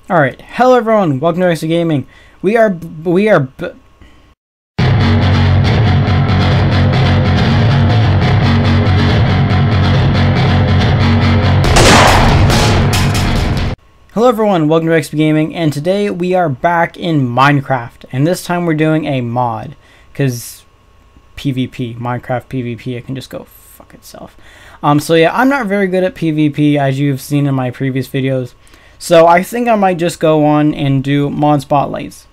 Alright, hello everyone, welcome to Extra Gaming. Hello everyone, welcome to XP Gaming, and today we are back in Minecraft, and this time we're doing a mod, because PvP, Minecraft PvP, it can just go fuck itself. So yeah, I'm not very good at PvP, as you've seen in my previous videos, so I think I might just go on and do mod spotlights.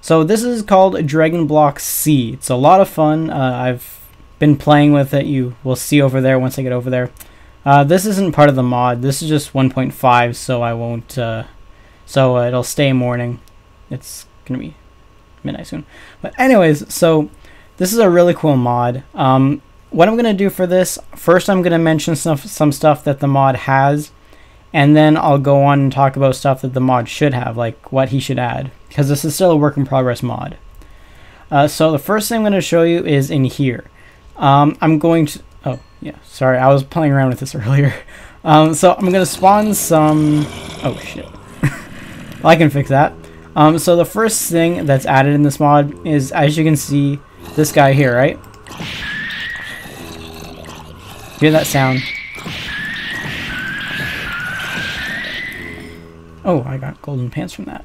So this is called Dragon Block C. It's a lot of fun. I've been playing with it. You will see over there once I get over there. This isn't part of the mod. This is just 1.5, so I won't. So it'll stay morning. It's gonna be midnight soon. But anyways, so this is a really cool mod. What I'm gonna do for this, first I'm gonna mention some stuff that the mod has, and then I'll go on and talk about stuff that the mod should have, like what he should add, because this is still a work in progress mod. So the first thing I'm gonna show you is in here. I'm going to. Oh, yeah, sorry, I was playing around with this earlier. So I'm going to spawn some... Oh, shit. Well, I can fix that. So the first thing that's added in this mod is, as you can see, this guy here, right? Hear that sound? Oh, I got golden pants from that.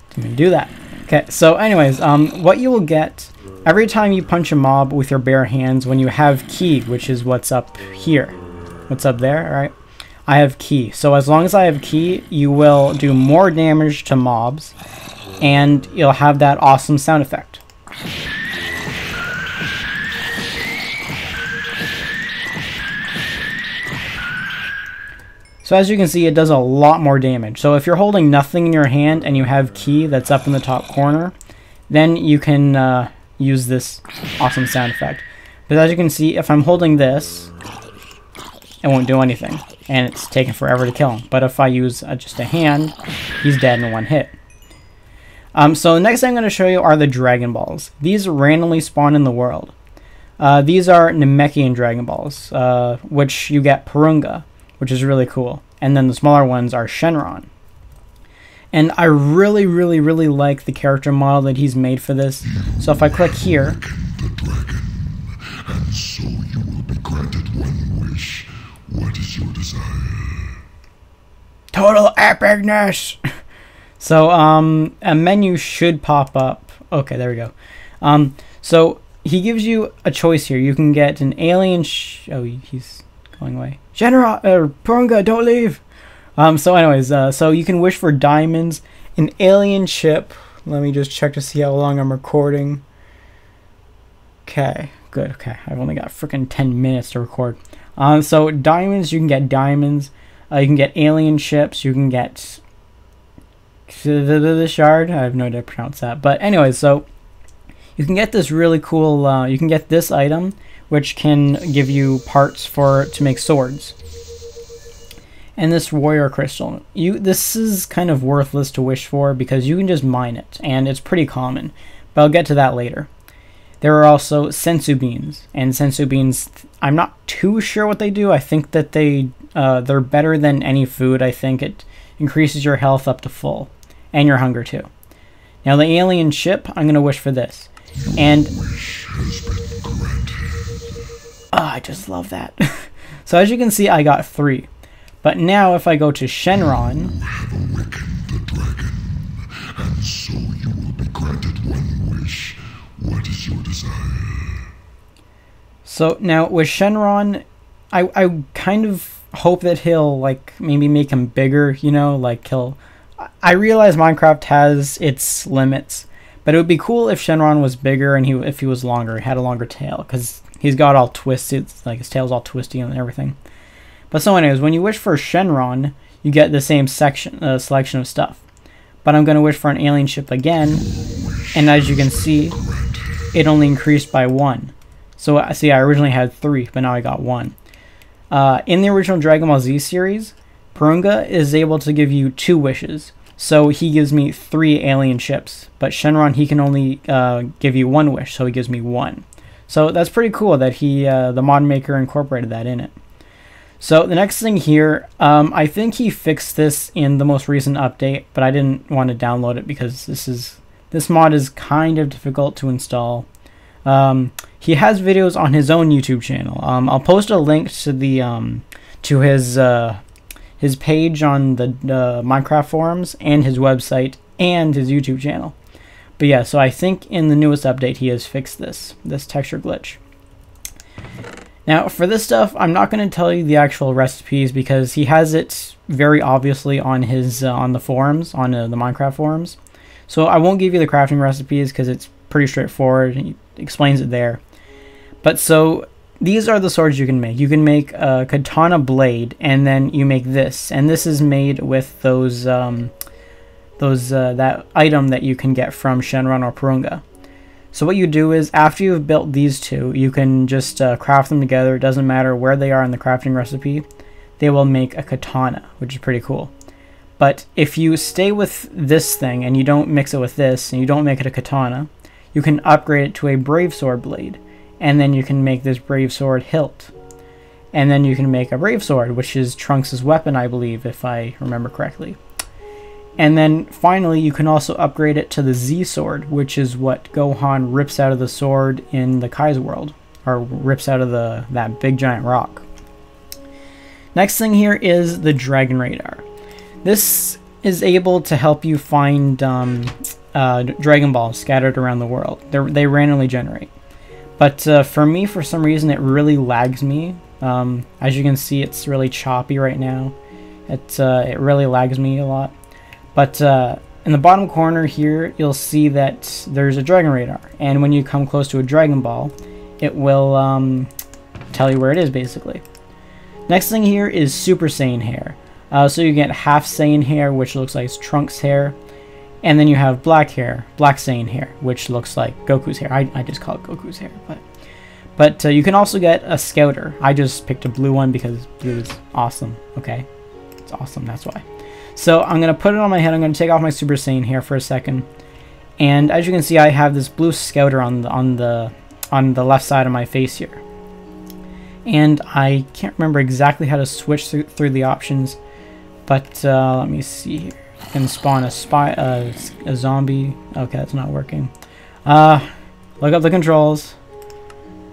Didn't even do that. Okay, so anyways, what you will get every time you punch a mob with your bare hands when you have ki, which is what's up here. What's up there, alright? I have ki. So as long as I have ki, you will do more damage to mobs, and you'll have that awesome sound effect. So as you can see, it does a lot more damage. So if you're holding nothing in your hand and you have ki that's up in the top corner, then you can use this awesome sound effect. But as you can see, if I'm holding this, it won't do anything, and it's taking forever to kill him. But if I use just a hand, he's dead in one hit. So the next thing I'm going to show you are the Dragon Balls. These randomly spawn in the world. These are Namekian Dragon Balls, which you get Purunga, which is really cool. And then the smaller ones are Shenron. And I really like the character model that he's made for this. So if I click here, and so you will be granted one wish. What is your desire? total epicness. So a menu should pop up. Okay, there we go. So he gives you a choice here. You can get an alien. Oh, he's going away. Purunga, don't leave. So anyways, so you can wish for diamonds, an alien ship. Let me just check to see how long I'm recording. Okay, good. Okay, I've only got freaking 10 minutes to record. So diamonds, you can get diamonds. You can get alien ships. You can get the shard. I have no idea how to pronounce that. But anyways, so you can get this really cool. You can get this item, which can give you parts to make swords. And this warrior crystal, this is kind of worthless to wish for because you can just mine it, and it's pretty common, but I'll get to that later. There are also sensu beans, and sensu beans, I'm not too sure what they do. I think that they're better than any food. I think it increases your health up to full, and your hunger too. Now the alien ship, I'm going to wish for this, and I just love that. So as you can see, I got 3. But now if I go to Shenron, you have awakened the dragon, and so you will be granted one wish. What is your desire? So now with Shenron, I kind of hope that he'll like maybe make him bigger, you know, like I realize Minecraft has its limits, but it would be cool if Shenron was bigger and if he was longer, had a longer tail, because he's got all twisted, like his tail's all twisty and everything. But so anyways, when you wish for Shenron, you get the same selection of stuff. But I'm going to wish for an alien ship again, and as you can see, it only increased by 1. So see, I originally had 3, but now I got 1. In the original Dragon Ball Z series, Purunga is able to give you 2 wishes. So he gives me 3 alien ships, but Shenron, he can only give you 1 wish, so he gives me 1. So that's pretty cool that the mod maker incorporated that in it. So the next thing here, I think he fixed this in the most recent update, but I didn't want to download it because this mod is kind of difficult to install. He has videos on his own YouTube channel. I'll post a link to the to his page on the Minecraft forums and his website and his YouTube channel. But yeah, so I think in the newest update he has fixed this texture glitch. Now for this stuff, I'm not going to tell you the actual recipes because he has it very obviously on his on the forums, on the Minecraft forums. So I won't give you the crafting recipes because it's pretty straightforward. He explains it there. But so these are the swords you can make. You can make a katana blade, and then you make this, and this is made with those that item that you can get from Shenron or Purunga. So what you do is, after you've built these two, you can just craft them together. It doesn't matter where they are in the crafting recipe. They will make a katana, which is pretty cool. But if you stay with this thing and you don't mix it with this, and you don't make it a katana, you can upgrade it to a brave sword blade, and then you can make this brave sword hilt. And then you can make a brave sword, which is Trunks' weapon, I believe, if I remember correctly. And then finally, you can also upgrade it to the Z sword, which is what Gohan rips out of the sword in the Kai's world, or rips out of that big giant rock. Next thing here is the Dragon Radar. This is able to help you find Dragon Balls scattered around the world. They randomly generate. But for me, for some reason, it really lags me. As you can see, it's really choppy right now. It really lags me a lot. But in the bottom corner here, you'll see that there's a Dragon Radar. And when you come close to a Dragon Ball, it will tell you where it is, basically. Next thing here is Super Saiyan hair. So you get half Saiyan hair, which looks like Trunks' hair. And then you have black hair, Black Saiyan hair, which looks like Goku's hair. I just call it Goku's hair. But you can also get a Scouter. I just picked a blue one because blue is awesome. Okay, it's awesome, that's why. So I'm going to put it on my head. I'm going to take off my Super Saiyan hair for a second. And as you can see, I have this blue Scouter on the left side of my face here. And I can't remember exactly how to switch through the options. But let me see here. You can spawn a zombie. Okay, that's not working. Look up the controls.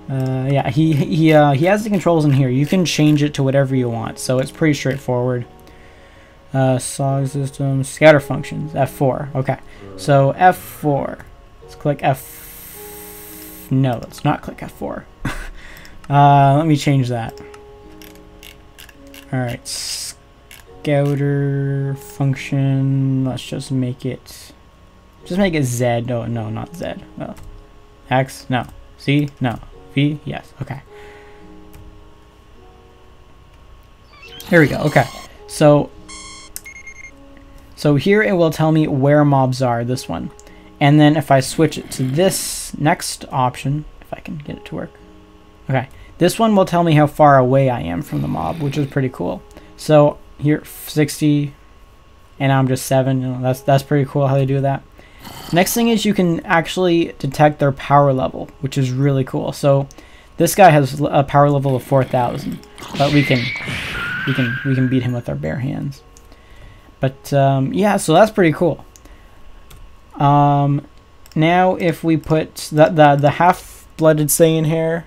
Yeah, he has the controls in here. You can change it to whatever you want. So it's pretty straightforward. Song system, scatter functions, F4. Okay, so F4. Let's click F. No, let's not click F4. Let me change that. Alright, Scouter function. Let's just make it. Just make it Z. No, not Z. Oh. X. No. C. No. V. Yes. Okay. Here we go. Okay. So here it will tell me where mobs are, this one. And then if I switch it to this next option, if I can get it to work. Okay, this one will tell me how far away I am from the mob, which is pretty cool. So here, 60, and I'm just 7. You know, that's pretty cool how they do that. Next thing is you can actually detect their power level, which is really cool. So this guy has a power level of 4,000, but we can beat him with our bare hands. But yeah, so that's pretty cool. Now if we put the half-blooded Saiyan hair,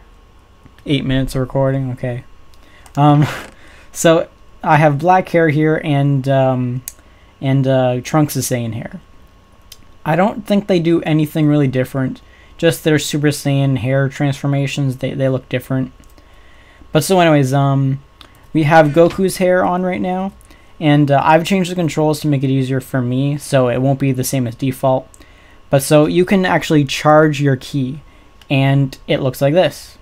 8 minutes of recording, okay. So I have black hair here and Trunks' Saiyan hair. I don't think they do anything really different. Just their Super Saiyan hair transformations, they look different. But so anyways, we have Goku's hair on right now. And I've changed the controls to make it easier for me, so it won't be the same as default. But so you can actually charge your key, and it looks like this.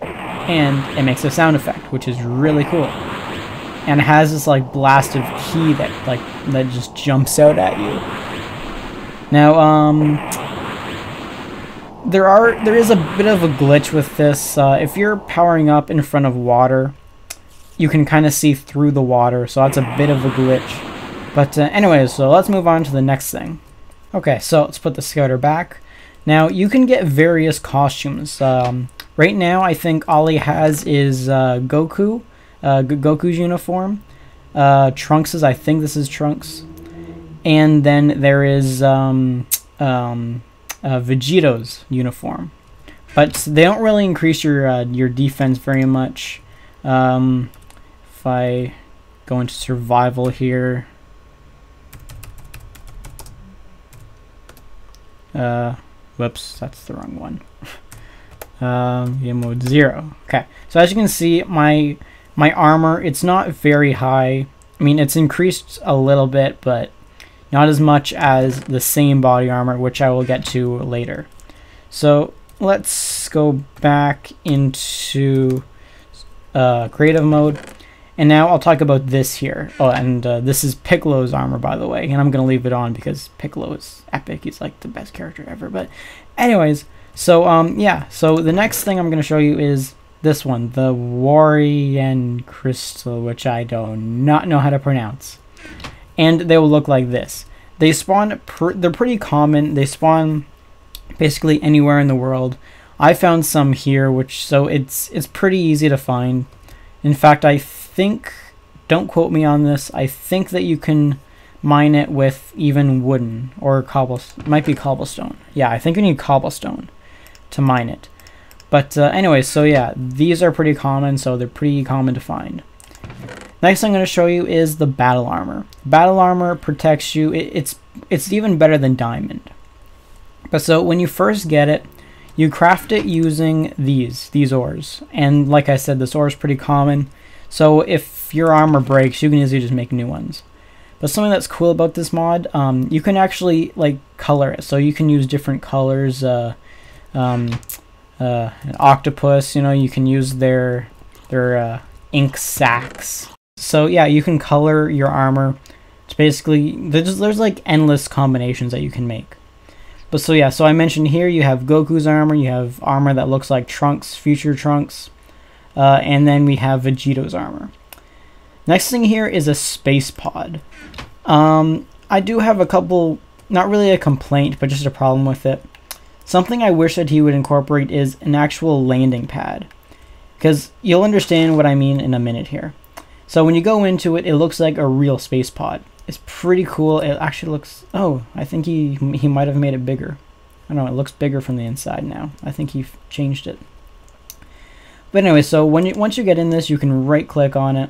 And it makes a sound effect, which is really cool. And it has this like blast of key that just jumps out at you. Now, there is a bit of a glitch with this. If you're powering up in front of water, you can kind of see through the water, so that's a bit of a glitch. But anyways, so let's move on to the next thing. Okay, so let's put the Scouter back. Now, you can get various costumes. Right now, I think all he has is Goku's uniform. Trunks's, I think this is Trunks. And then there is Vegeto's uniform. But they don't really increase your defense very much. If I go into survival here, whoops, that's the wrong one. Game mode 0. Okay, so as you can see, my armor, it's not very high. I mean, it's increased a little bit, but not as much as the same body armor, which I will get to later. So let's go back into creative mode, and now I'll talk about this here. Oh, and this is Piccolo's armor, by the way, and I'm gonna leave it on because Piccolo is epic. He's like the best character ever. But anyways, so yeah, so the next thing I'm gonna show you is this one, the Warrior Crystal, which I do not know how to pronounce. And they will look like this. They spawn, they're pretty common. They spawn basically anywhere in the world. I found some here, so it's pretty easy to find. In fact, I think, don't quote me on this, I think that you can mine it with even wooden or cobblestone. It might be cobblestone. Yeah, I think you need cobblestone to mine it. But anyways, so yeah, these are pretty common, so they're pretty common to find. Next thing I'm going to show you is the battle armor. Battle armor protects you. It's even better than diamond. But so when you first get it, you craft it using these ores. And like I said, this ore is pretty common. So if your armor breaks, you can easily just make new ones. But something that's cool about this mod, you can actually like color it. So you can use different colors. An octopus, you know, you can use their ink sacs. So yeah, you can color your armor. It's basically, there's like endless combinations that you can make. But so yeah, so I mentioned here you have Goku's armor, you have armor that looks like Trunks, future Trunks, and then we have Vegeto's armor. Next thing here is a space pod. I do have a couple, not really a complaint, but just a problem with it. Something I wish that he would incorporate is an actual landing pad, because you'll understand what I mean in a minute here. So when you go into it, it looks like a real space pod. It's pretty cool. It actually looks, oh, I think he might have made it bigger. I don't know, it looks bigger from the inside now. I think he changed it. But anyway, so once you get in this, you can right click on it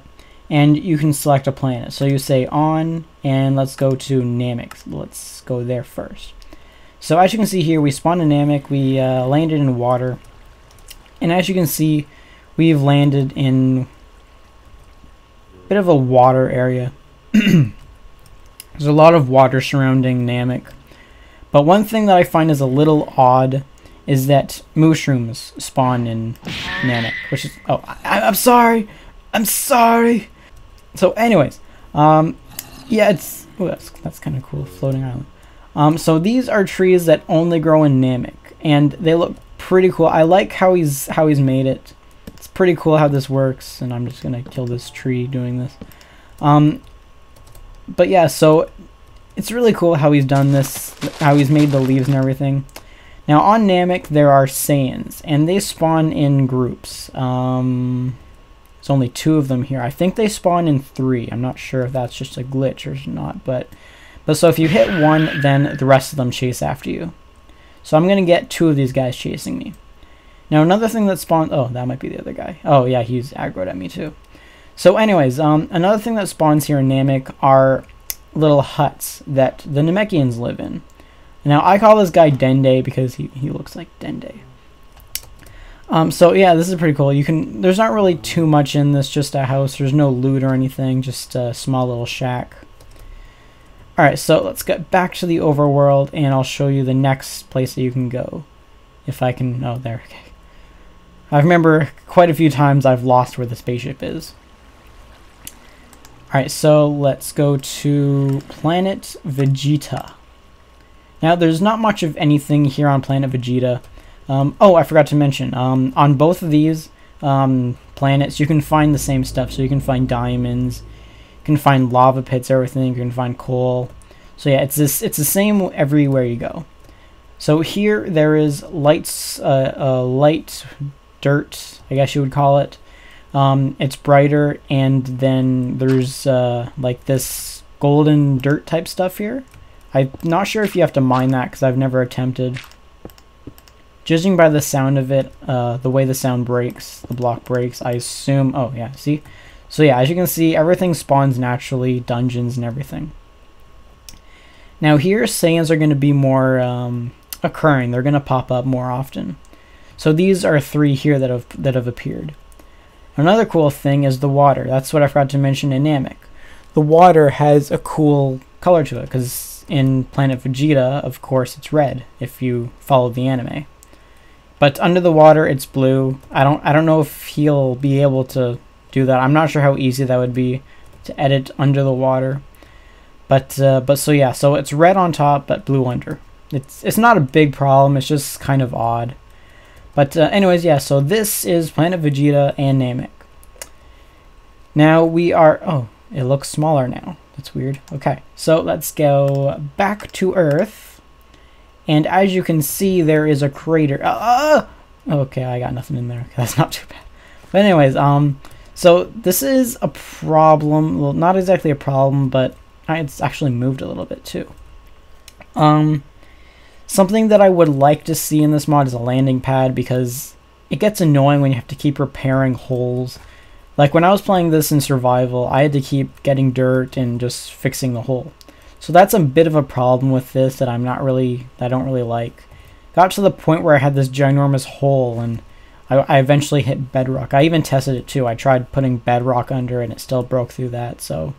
and you can select a planet. So you say on, and let's go to Namek. Let's go there first. So as you can see here, we spawned in Namek, we landed in water, and as you can see, we've landed in a bit of a water area. There's a lot of water surrounding Namek, but one thing that I find is a little odd is that mushrooms spawn in Namek, which is, oh, I'm sorry, I'm sorry. So anyways, yeah, it's, oh, that's kind of cool, floating island. So these are trees that only grow in Namek, and they look pretty cool. I like how he's made it. It's pretty cool how this works, and I'm just gonna kill this tree doing this. But yeah, so it's really cool how he's done this, how he's made the leaves and everything. Now on Namek there are Saiyans, and they spawn in groups. There's only 2 of them here. I think they spawn in 3. I'm not sure if that's just a glitch or not, but so if you hit 1, then the rest of them chase after you. So I'm going to get 2 of these guys chasing me. Now another thing that spawns, oh, that might be the other guy. Oh yeah, he's aggroed at me too. So anyways, another thing that spawns here in Namek are little huts that the Namekians live in. Now I call this guy Dende because he looks like Dende. So yeah, this is pretty cool. There's not really too much in this, just a house. There's no loot or anything, just a small little shack. Alright, so let's get back to the overworld, and I'll show you the next place that you can go. If I can, oh, there, okay. I remember quite a few times I've lost where the spaceship is. Alright, so let's go to Planet Vegeta. Now, there's not much of anything here on Planet Vegeta. Oh, I forgot to mention, on both of these planets, you can find the same stuff. So you can find diamonds, you can find lava pits, everything, you can find coal. So yeah, it's the same everywhere you go. So here there is light dirt, I guess you would call it. It's brighter, and then there's like this golden dirt type stuff here. I'm not sure if you have to mine that because I've never attempted. Judging by the sound of it, the way the sound breaks, the block breaks, I assume... Oh, yeah, see? So yeah, as you can see, everything spawns naturally, dungeons and everything. Now here, Saiyans are going to be more occurring. They're going to pop up more often. So these are 3 here that have appeared. Another cool thing is the water. That's what I forgot to mention in Namek. The water has a cool color to it, because in Planet Vegeta, of course, it's red, if you follow the anime. But under the water, it's blue. I don't know if he'll be able to do that. I'm not sure how easy that would be to edit under the water. But so yeah, so it's red on top, but blue under. It's not a big problem. It's just kind of odd. But anyways, yeah. So this is Planet Vegeta and Namek. Now we are. Oh, it looks smaller now. That's weird. Okay, so let's go back to Earth. And as you can see, there is a crater. Okay, I got nothing in there. Okay, that's not too bad. But anyways, so this is a problem. Well, not exactly a problem, but it's actually moved a little bit too. Something that I would like to see in this mod is a landing pad, because it gets annoying when you have to keep repairing holes. Like when I was playing this in survival, I had to keep getting dirt and just fixing the hole. So that's a bit of a problem with this that I don't really like. Got to the point where I had this ginormous hole, and I eventually hit bedrock. I even tested it too. I tried putting bedrock under and it still broke through that. So,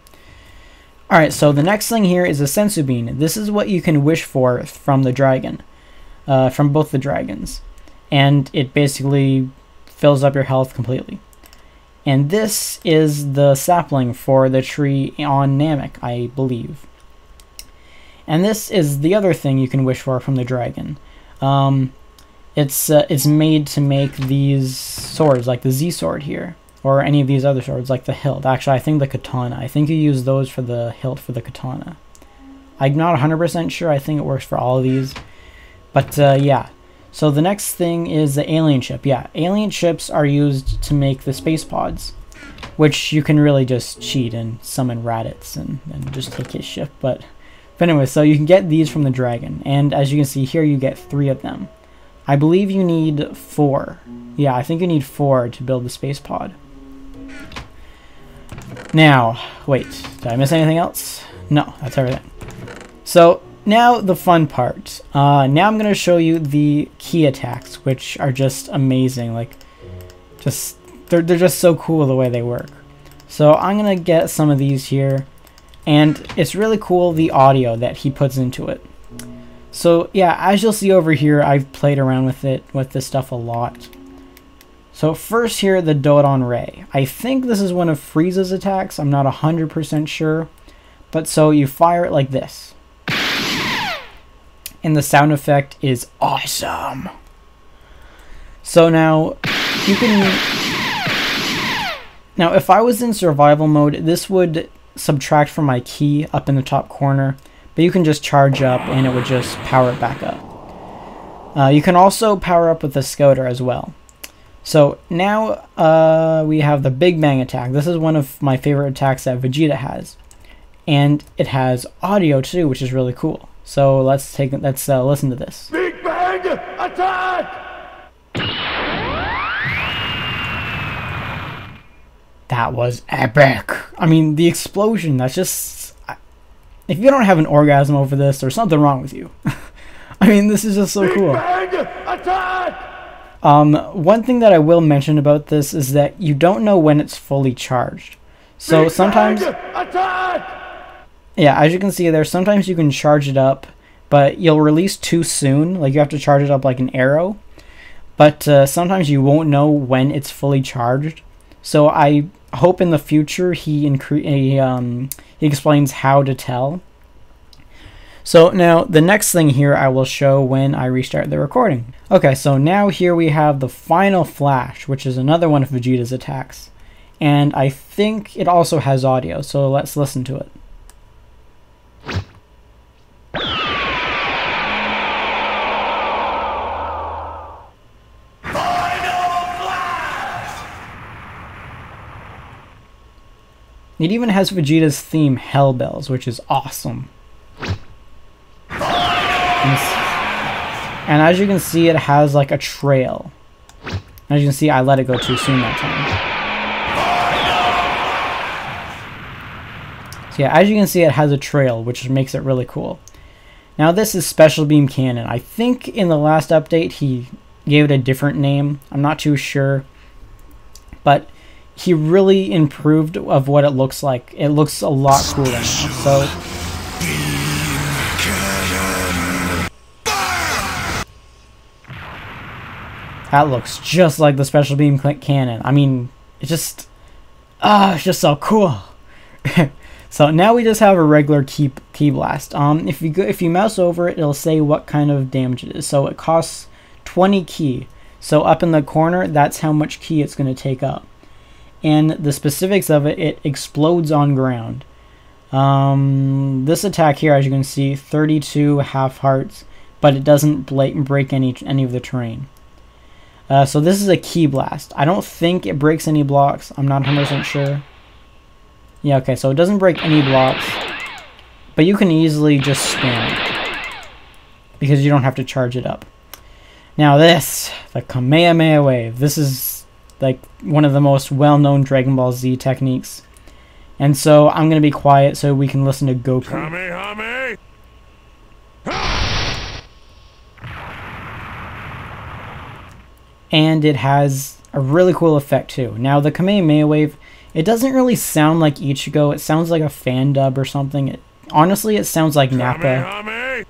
alright, so the next thing here is a sensu bean. This is what you can wish for from the dragon, from both the dragons. And it basically fills up your health completely. And this is the sapling for the tree on Namek, I believe. And this is the other thing you can wish for from the dragon. It's made to make these swords, like the Z sword here, or any of these other swords, like the hilt. Actually, I think the katana. I think you use those for the hilt for the katana. I'm not 100% sure. I think it works for all of these. But yeah. So the next thing is the alien ship. Yeah, alien ships are used to make the space pods, which you can really just cheat and summon Raditz and just take his ship. But anyway, so you can get these from the dragon, and as you can see here, you get 3 of them. I believe you need 4. Yeah, I think you need 4 to build the space pod. Now, wait, did I miss anything else? No, that's everything. So now the fun part. Now I'm going to show you the key attacks, which are just amazing. Like, they're just so cool the way they work. So I'm going to get some of these here. And it's really cool, the audio that he puts into it. So yeah, as you'll see over here, I've played around with this stuff a lot. So first here, the Dodon Ray. I think this is one of Frieza's attacks. I'm not 100% sure. But so you fire it like this. And the sound effect is awesome. So now, you can... Now, if I was in survival mode, this would subtract from my key up in the top corner, but you can just charge up and it would just power it back up. You can also power up with the Scouter as well. So now we have the Big Bang attack. This is one of my favorite attacks that Vegeta has, and it has audio too, which is really cool. So let's listen to this. Big Bang attack! That was epic. I mean, the explosion, that's just... If you don't have an orgasm over this, there's something wrong with you. I mean, this is just so cool. Big Bang attack! One thing that I will mention about this is that you don't know when it's fully charged. So Big sometimes... Bang attack! Yeah, as you can see there, sometimes you can charge it up, but you'll release too soon. Like, you have to charge it up like an arrow. But sometimes you won't know when it's fully charged. So I hope in the future he explains how to tell. So now the next thing here I will show when I restart the recording. Okay, so now here we have the final flash, which is another one of Vegeta's attacks. And I think it also has audio, so let's listen to it. Final It even has Vegeta's theme, Hell Bells, which is awesome. And as you can see, it has like a trail. As you can see, I let it go too soon that time. So yeah, as you can see, it has a trail, which makes it really cool. Now this is Special Beam Cannon. I think in the last update he gave it a different name. I'm not too sure. But he really improved of what it looks like. It looks a lot cooler now. So that looks just like the Special Beam Cannon. I mean, it's just so cool. So now we just have a regular key blast. If you mouse over it, it'll say what kind of damage it is. So it costs 20 ki. So up in the corner, that's how much ki it's going to take up. And the specifics of it, it explodes on ground. This attack here, as you can see, 32 half hearts, but it doesn't break any of the terrain. So this is a ki blast. I don't think it breaks any blocks. I'm not 100% sure. Yeah, okay, so it doesn't break any blocks, but you can easily just spam it because you don't have to charge it up. Now this, the Kamehameha Wave. This is like one of the most well-known Dragon Ball Z techniques. And so I'm going to be quiet so we can listen to Goku. Kamehameha! And it has a really cool effect too. Now the Kamehameha Wave, it doesn't really sound like Ichigo. It sounds like a fan dub or something. Honestly, it sounds like Nappa.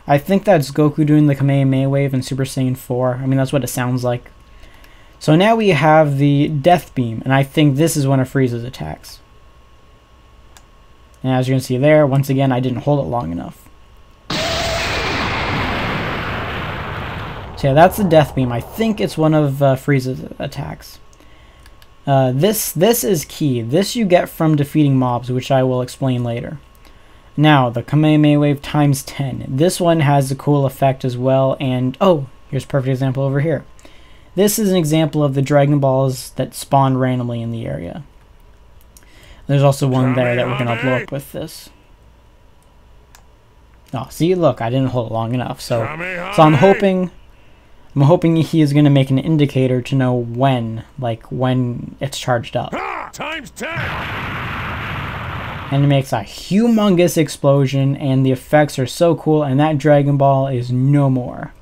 I think that's Goku doing the Kamehameha Wave in Super Saiyan 4. I mean, that's what it sounds like. So now we have the Death Beam, and I think this is one of Frieza's attacks. And as you can see there, once again, I didn't hold it long enough. So yeah, that's the Death Beam. I think it's one of Frieza's attacks. This is key. This you get from defeating mobs, which I will explain later. Now, the Kamehameha Wave times 10. This one has a cool effect as well, and oh, here's a perfect example over here. This is an example of the Dragon Balls that spawn randomly in the area. There's also one there that we're going to blow up with this. Oh, see, look, I didn't hold it long enough, so I'm hoping he is going to make an indicator to know when it's charged up. Times 10! And it makes a humongous explosion, and the effects are so cool, and that Dragon Ball is no more.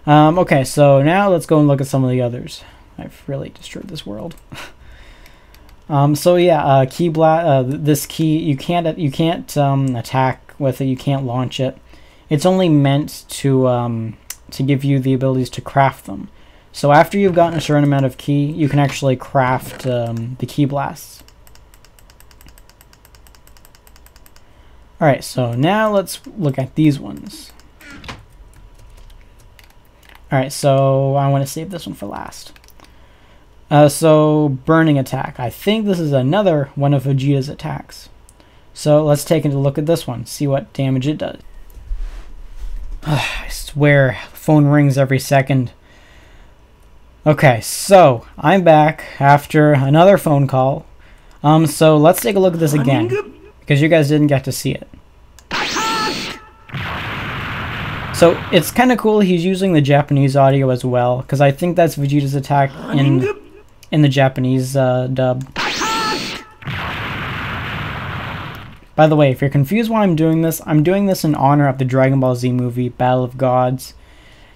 Okay, so now let's go and look at some of the others. I've really destroyed this world. So yeah, this key, you can't attack with it, you can't launch it. It's only meant to give you the abilities to craft them. So after you've gotten a certain amount of ki, you can actually craft the ki blasts. Alright, so now let's look at these ones. Alright, so I want to save this one for last. So, Burning Attack. I think this is another one of Vegeta's attacks. So let's take a look at this one, see what damage it does. I swear, the phone rings every second. Okay, so I'm back after another phone call. So let's take a look at this again, because you guys didn't get to see it. So it's kind of cool he's using the Japanese audio as well, because I think that's Vegeta's attack in the Japanese dub. By the way, if you're confused why I'm doing this in honor of the Dragon Ball Z movie, Battle of Gods.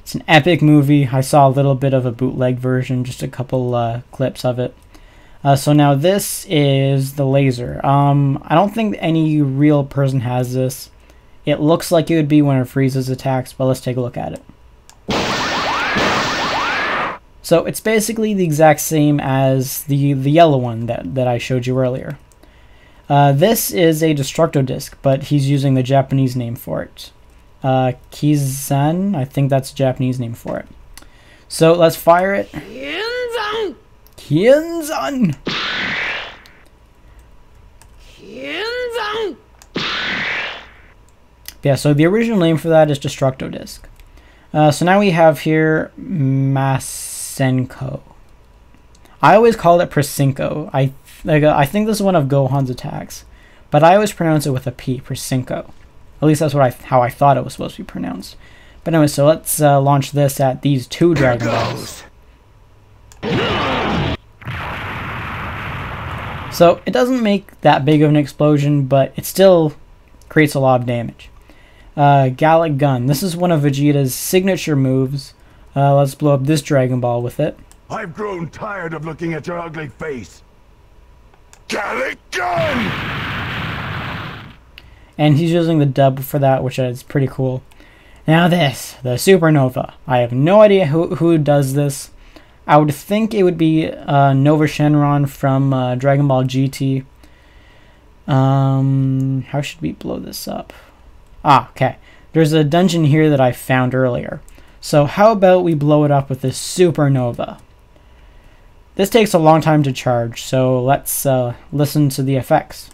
It's an epic movie. I saw a little bit of a bootleg version, just a couple clips of it. So now this is the laser. I don't think any real person has this. It looks like it would be one of Frieza's attacks, but let's take a look at it. So it's basically the exact same as the yellow one that I showed you earlier. This is a Destructo Disc, but he's using the Japanese name for it. Kizan, I think that's the Japanese name for it. So let's fire it. Kienzan! Kienzan! Kienzan! Yeah, so the original name for that is Destructo Disc. So now we have here Masashi. Prasenko. I always call it Prasinko. I think this is one of Gohan's attacks, but I always pronounce it with a P, Prasinko. At least that's how I thought it was supposed to be pronounced. But anyway, so let's launch this at these 2 Dragon Balls. So it doesn't make that big of an explosion, but it still creates a lot of damage. Gallic Gun. This is one of Vegeta's signature moves. Let's blow up this Dragon Ball with it. I've grown tired of looking at your ugly face. Gallic Gun! And he's using the dub for that, which is pretty cool. Now this, the Supernova. I have no idea who does this. I would think it would be Nova Shenron from Dragon Ball GT. How should we blow this up? Ah, okay. There's a dungeon here that I found earlier. So how about we blow it up with this Supernova? This takes a long time to charge, so let's listen to the effects.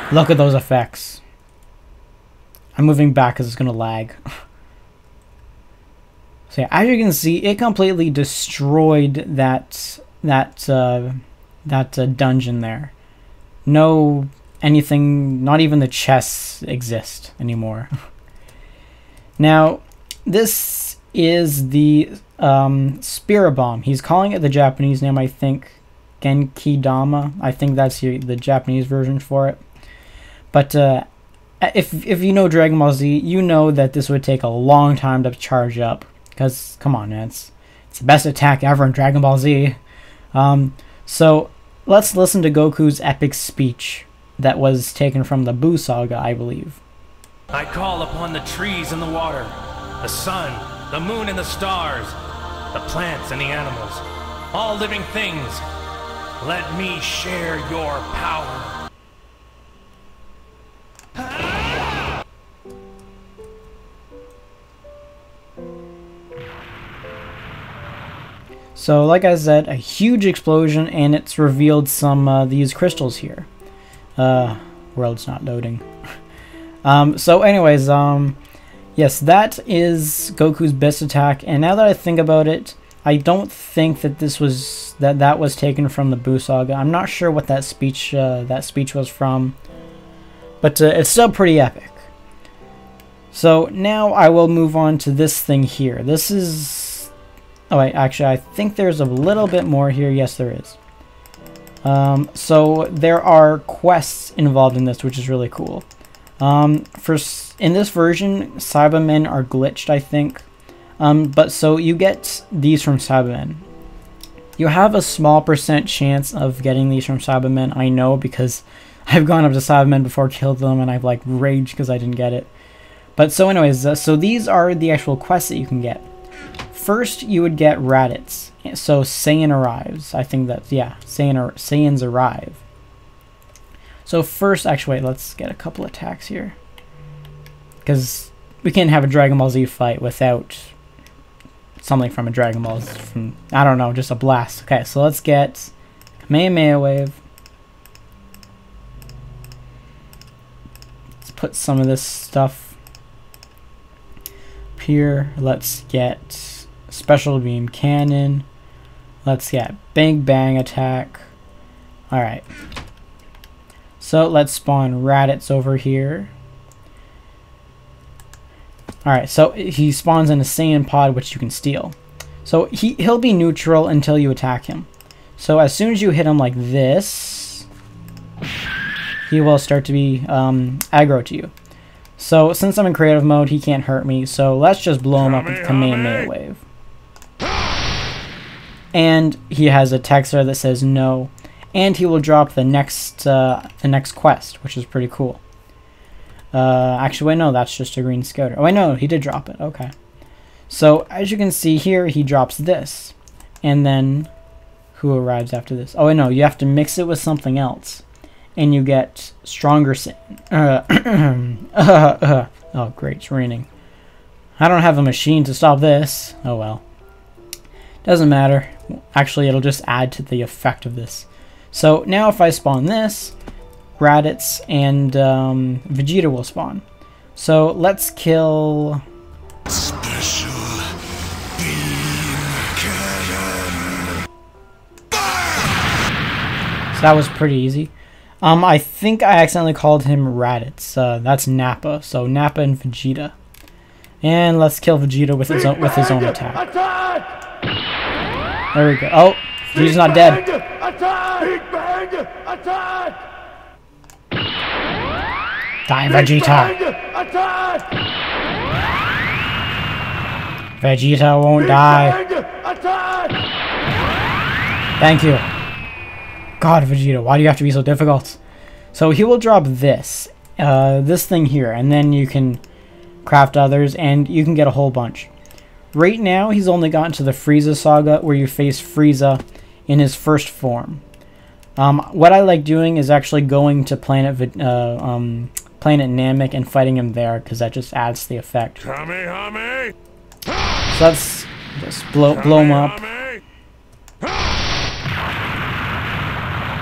Look at those effects. I'm moving back because it's going to lag. So yeah, as you can see, it completely destroyed that dungeon there. No anything, not even the chests exist anymore. Now, this is the Spirit Bomb. He's calling it the Japanese name, I think. Genki Dama. I think that's the Japanese version for it. But if you know Dragon Ball Z, you know that this would take a long time to charge up. Because, come on, man, it's the best attack ever in Dragon Ball Z. So, let's listen to Goku's epic speech that was taken from the Buu Saga, I believe. I call upon the trees and the water, the sun, the moon and the stars, the plants and the animals, all living things. Let me share your power. So, like I said, a huge explosion, and it's revealed some these crystals here. World's not loading. So, anyways, yes, that is Goku's best attack. And now that I think about it, I don't think that this was that was taken from the Buu Saga. I'm not sure what that speech was from, but it's still pretty epic. So now I will move on to this thing here. This is. Oh wait, actually, I think there's a little bit more here. Yes, there is. So there are quests involved in this, which is really cool. In this version, Cybermen are glitched, I think. But so you get these from Cybermen. You have a small % chance of getting these from Cybermen, I know, because I've gone up to Cybermen before, killed them, and I've like raged because I didn't get it. But so anyways, so these are the actual quests that you can get. First, you would get Raditz. So Saiyan arrives. I think that's, yeah, Saiyans arrive. So first, actually, wait, let's get a couple attacks here. Because we can't have a Dragon Ball Z fight without something from a Dragon Ball Z, from, I don't know, just a blast. Okay, so let's get Kamehameha Wave. Let's put some of this stuff up here. Let's get Special Beam Cannon. Let's get Big Bang Attack. Alright. So let's spawn Raditz over here. Alright, so he spawns in a Saiyan pod, which you can steal. So he'll be neutral until you attack him. So as soon as you hit him like this, he will start to be aggro to you. So since I'm in creative mode, he can't hurt me. So let's just blow him up with Kamehameha Wave. And he has a text there that says no. And he will drop the next quest, which is pretty cool. Actually, wait, no, that's just a green scouter. Oh, wait, no, he did drop it. Okay. So, as you can see here, he drops this. And then, who arrives after this? Oh, wait, no, you have to mix it with something else. And you get stronger oh, great, it's raining. I don't have a machine to stop this. Oh, well. Doesn't matter. Actually, it'll just add to the effect of this. So now if I spawn this, Raditz and Vegeta will spawn. So let's kill... Special beam cannon. So that was pretty easy. I think I accidentally called him Raditz. That's Nappa. So Nappa and Vegeta. And let's kill Vegeta with his own attack. There we go. Oh, Vegeta's not dead. Die, Vegeta. Vegeta won't die. Thank you. God, Vegeta, why do you have to be so difficult? So he will drop this, this thing here, and then you can craft others, and you can get a whole bunch. Right now, he's only gotten to the Frieza saga, where you face Frieza in his first form. What I like doing is actually going to Planet Namek and fighting him there, because that just adds to the effect. So let's just blow him up.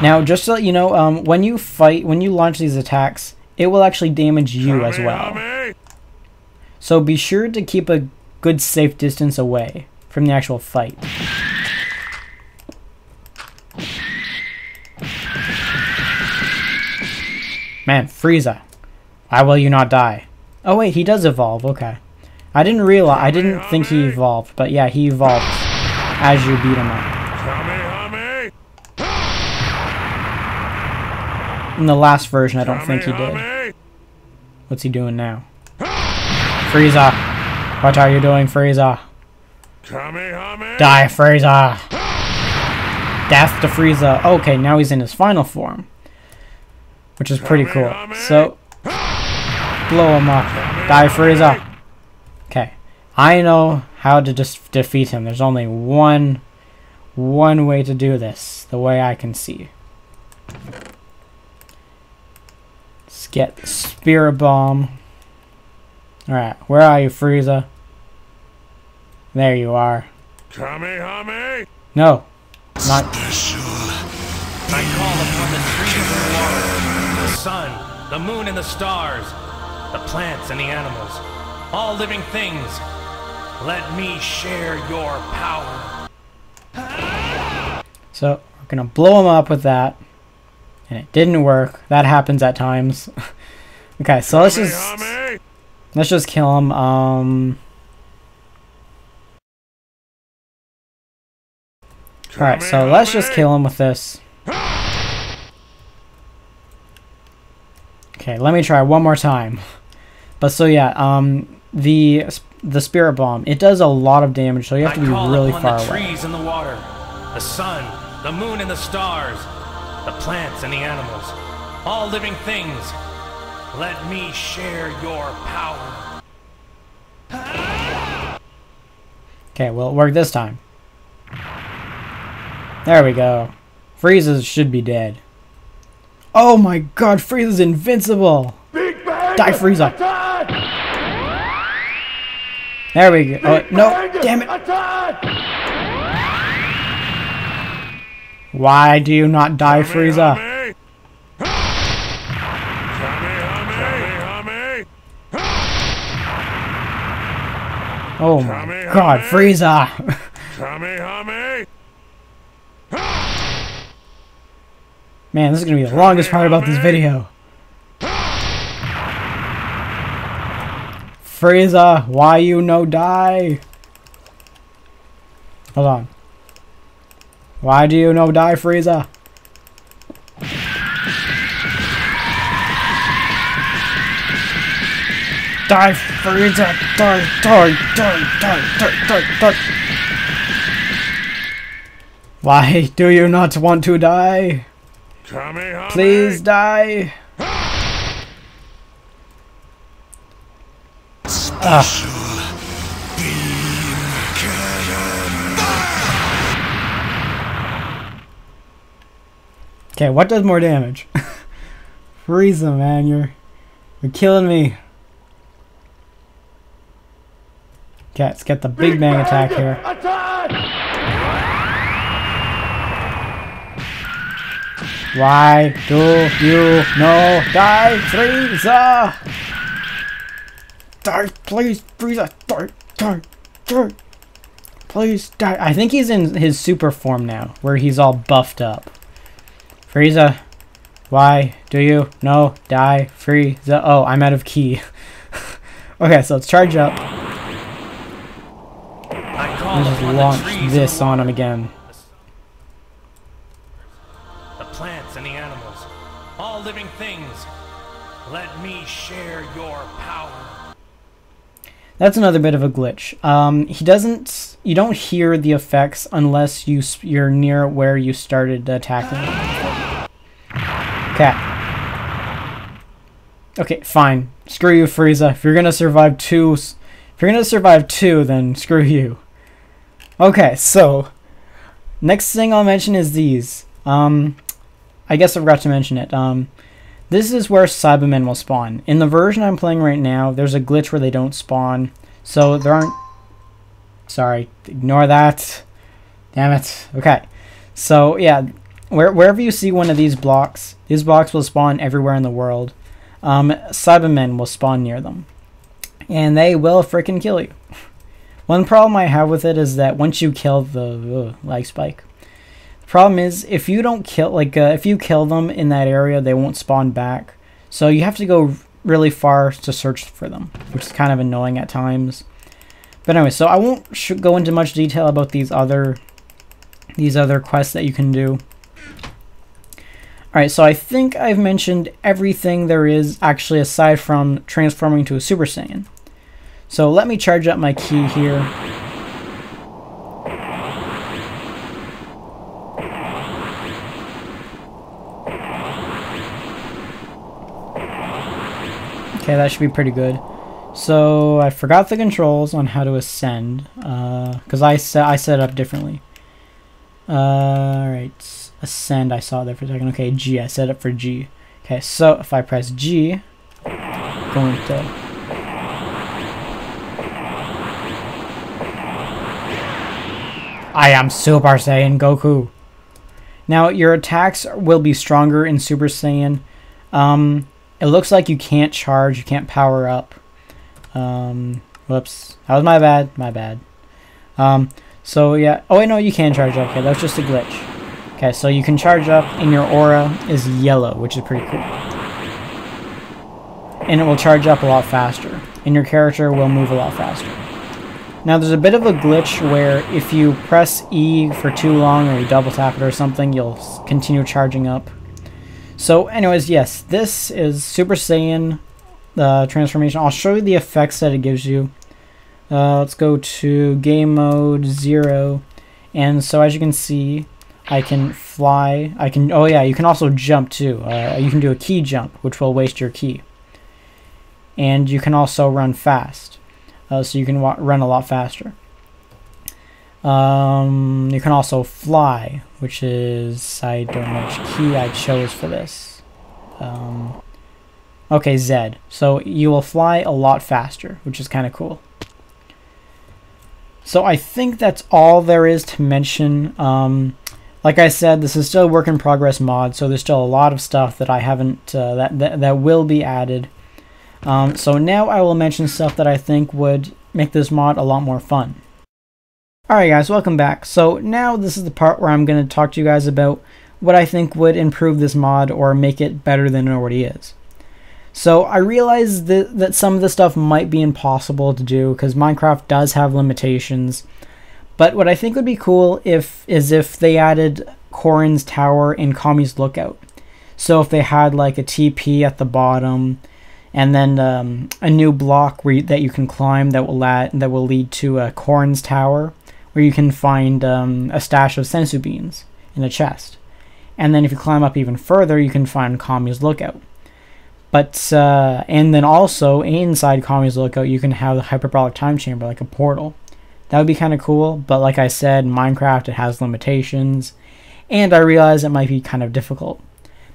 Now, just so you know, when you launch these attacks, it will actually damage you as well. So be sure to keep a good safe distance away from the actual fight. Man, Frieza, why will you not die? Oh wait, he does evolve. Okay, I didn't think he evolved, but yeah, he evolves as you beat him up. In the last version, I don't think he did. What's he doing now? Frieza! What are you doing, Frieza? Die, Frieza! Death to Frieza. Okay, now he's in his final form, which is pretty cool. So, blow him up. Die, Frieza! Okay, I know how to just defeat him. There's only one way to do this, the way I can see. Let's get Spirit Bomb. Alright, where are you, Frieza? There you are. No, not. I call upon the trees and water, the sun, the moon and the stars, the plants and the animals, all living things. Let me share your power. So we're gonna blow him up with that, and it didn't work. That happens at times. Okay, so let's just kill him. Alright, so let's just kill him with this. Okay, let me try one more time. But so yeah, the Spirit Bomb, it does a lot of damage, so you have to be really far away. The trees and the water, the sun, the moon and the stars, the plants and the animals, all living things. Let me share your power. Okay, well, it worked this time. There we go. Frieza should be dead. Oh my god, Frieza's invincible! Die, Frieza! There we go. Oh, no, damn it! Why do you not die, Frieza? Oh my god, Frieza! Man, this is gonna be the longest part about this video. Frieza, why you no die? Hold on. Why do you no die, Frieza? Die, Frieza! Die, die, die, die, die, die, die! Why do you not want to die? Please die! Okay, what does more damage? Frieza, man, you're killing me. Okay, let's get the Big Bang attack here. Why do you no die, Frieza? Die, please, Frieza. Die. Please die. I think he's in his super form now, where he's all buffed up. Frieza, why do you no die, Frieza? Oh, I'm out of ki. Okay, so let's charge up. Let's just launch this on him again. The plants and the animals, all living things, let me share your power. That's another bit of a glitch. You don't hear the effects unless you're near where you started attacking. Okay, fine. Screw you, Frieza. If you're gonna survive two, then screw you. Okay, so next thing I'll mention is these. I guess I forgot to mention it. This is where Cybermen will spawn. In the version I'm playing right now, there's a glitch where they don't spawn. So there aren't... Sorry, ignore that. Damn it. Okay. So, yeah, wherever you see one of these blocks will spawn everywhere in the world. Cybermen will spawn near them. And they will freaking kill you. One problem I have with it is that once you kill the... lag spike. Problem is, if you don't kill, if you kill them in that area, they won't spawn back. So you have to go really far to search for them, which is kind of annoying at times. But anyway, so I won't go into much detail about these other quests that you can do. Alright, so I think I've mentioned everything there is, actually, aside from transforming to a Super Saiyan. So let me charge up my ki here. Okay, that should be pretty good. So I forgot the controls on how to ascend, because I set it up differently. Alright, ascend, I saw there for a second. Okay, G, I set it for G. Okay, so if I press G, going to... I am Super Saiyan Goku. Now, your attacks will be stronger in Super Saiyan. It looks like you can't charge, you can't power up. Whoops. That was my bad. So yeah. Oh wait, no, you can charge up. Okay, that was just a glitch. Okay, so you can charge up and your aura is yellow, which is pretty cool. And it will charge up a lot faster. And your character will move a lot faster. Now there's a bit of a glitch where if you press E for too long or you double tap it or something, you'll continue charging up. So anyways, yes, this is Super Saiyan transformation. I'll show you the effects that it gives you. Let's go to game mode 0. And so as you can see, I can fly. Oh yeah, you can also jump too. You can do a ki jump, which will waste your ki. And you can also run fast. So you can run a lot faster. You can also fly, which is, I don't know which key I chose for this. Okay, Z. So you will fly a lot faster, which is kind of cool. So I think that's all there is to mention. Like I said, this is still a work in progress mod, so there's still a lot of stuff that I haven't, that will be added. So now I will mention stuff that I think would make this mod a lot more fun. Alright guys, welcome back. So now this is the part where I'm going to talk to you guys about what I think would improve this mod or make it better than it already is. So I realize that some of this stuff might be impossible to do because Minecraft does have limitations. But what I think would be cool is if they added Korin's Tower and Kami's Lookout. So if they had like a TP at the bottom and then a new block that you can climb that will lead to Korin's Tower, where you can find a stash of sensu beans in a chest. And then if you climb up even further, you can find Kami's Lookout. But, and then also inside Kami's Lookout, you can have the hyperbolic time chamber, like a portal. That would be kind of cool, but like I said, Minecraft, it has limitations, and I realize it might be kind of difficult.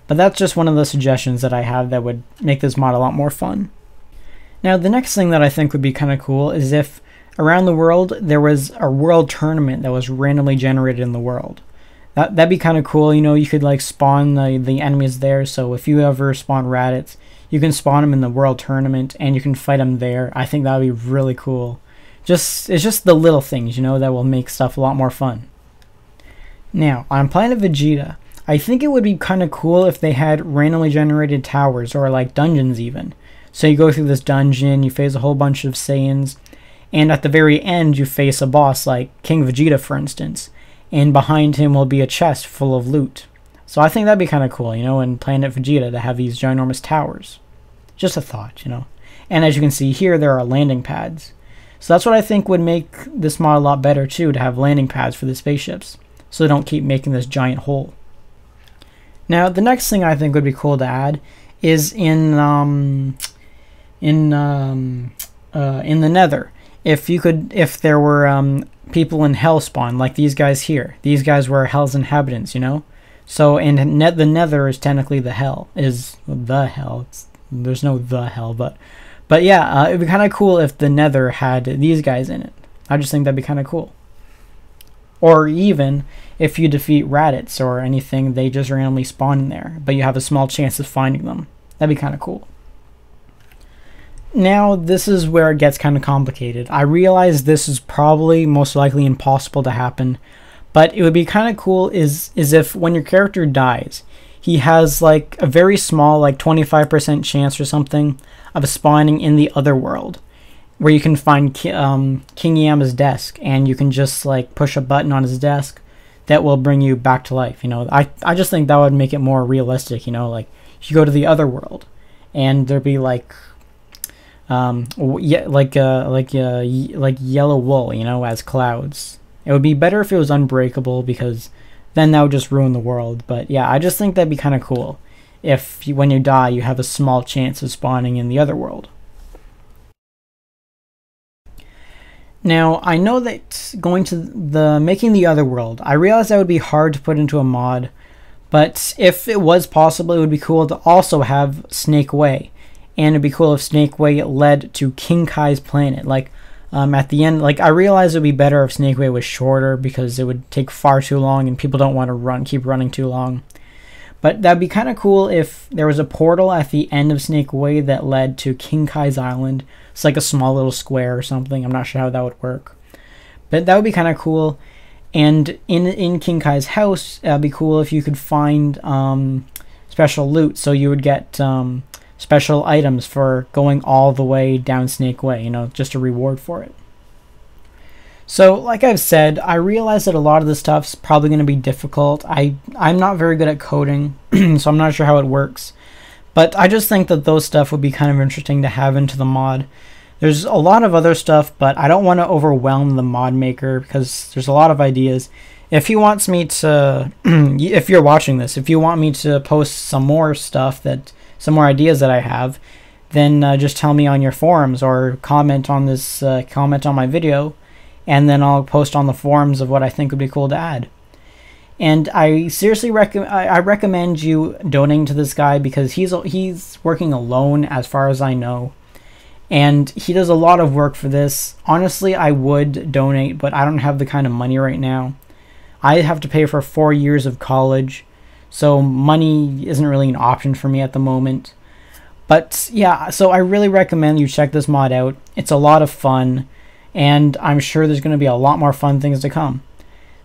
But that's just one of the suggestions that I have that would make this mod a lot more fun. Now, the next thing that I think would be kind of cool is if around the world there was a world tournament that was randomly generated in the world. That'd be kind of cool. You know, you could like spawn the enemies there. So if you ever spawn Raditz, you can spawn them in the World Tournament and you can fight them there. I think that would be really cool. It's just the little things, you know, that will make stuff a lot more fun. Now, on Planet Vegeta, I think it would be kind of cool if they had randomly generated towers or like dungeons even. So you go through this dungeon, you face a whole bunch of Saiyans, and at the very end you face a boss like King Vegeta, for instance, and behind him will be a chest full of loot. So I think that'd be kind of cool, you know, in Planet Vegeta to have these ginormous towers. Just a thought, you know. And as you can see here, there are landing pads. So that's what I think would make this mod a lot better too, to have landing pads for the spaceships, so they don't keep making this giant hole. Now, the next thing I think would be cool to add is in the Nether. If there were people in Hell spawn, like these guys here. These guys were Hell's inhabitants, you know. So, and the Nether is technically the Hell. There's no the Hell, but yeah, it'd be kind of cool if the Nether had these guys in it. I just think that'd be kind of cool. Or even if you defeat Raditz or anything, they just randomly spawn in there, but you have a small chance of finding them. That'd be kind of cool. Now, this is where it gets kind of complicated. I realize this is probably most likely impossible to happen, but it would be kind of cool is if when your character dies, he has like a very small, like 25% chance or something of spawning in the other world, where you can find King Yama's desk, and you can just like push a button on his desk that will bring you back to life. You know, I just think that would make it more realistic. You know, like you go to the other world, and there'd be like like yellow wool, you know, as clouds. It would be better if it was unbreakable, because then that would just ruin the world. But yeah, I just think that'd be kind of cool if when you die you have a small chance of spawning in the other world. Now, I know that going to making the other world, I realize that would be hard to put into a mod, but if it was possible, it would be cool to also have Snake Way. And it'd be cool if Snake Way led to King Kai's planet. Like, at the end, like, I realize it would be better if Snake Way was shorter, because it would take far too long and people don't want to keep running too long. But that'd be kind of cool if there was a portal at the end of Snake Way that led to King Kai's island. It's like a small little square or something. I'm not sure how that would work, but that would be kind of cool. And in King Kai's house, it'd be cool if you could find special loot. So you would get special items for going all the way down Snake Way, you know, just a reward for it. So, like I've said, I realize that a lot of this stuff's probably going to be difficult. I'm not very good at coding, so I'm not sure how it works. But I just think that those stuff would be kind of interesting to have into the mod. There's a lot of other stuff, but I don't want to overwhelm the mod maker, because there's a lot of ideas. If he wants me to, if you're watching this, if you want me to post some more stuff, some more ideas that I have, then just tell me on your forums, or comment on this, comment on my video, and then I'll post on the forums of what I think would be cool to add. And I seriously recommend you donating to this guy, because he's working alone as far as I know, and he does a lot of work for this. Honestly, I would donate, but I don't have the kind of money right now. I have to pay for 4 years of college, so money isn't really an option for me at the moment. But yeah, so I really recommend you check this mod out. It's a lot of fun, and I'm sure there's going to be a lot more fun things to come.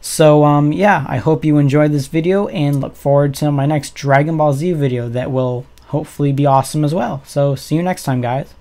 So yeah, I hope you enjoyed this video, and look forward to my next Dragon Ball Z video that will hopefully be awesome as well. So see you next time, guys.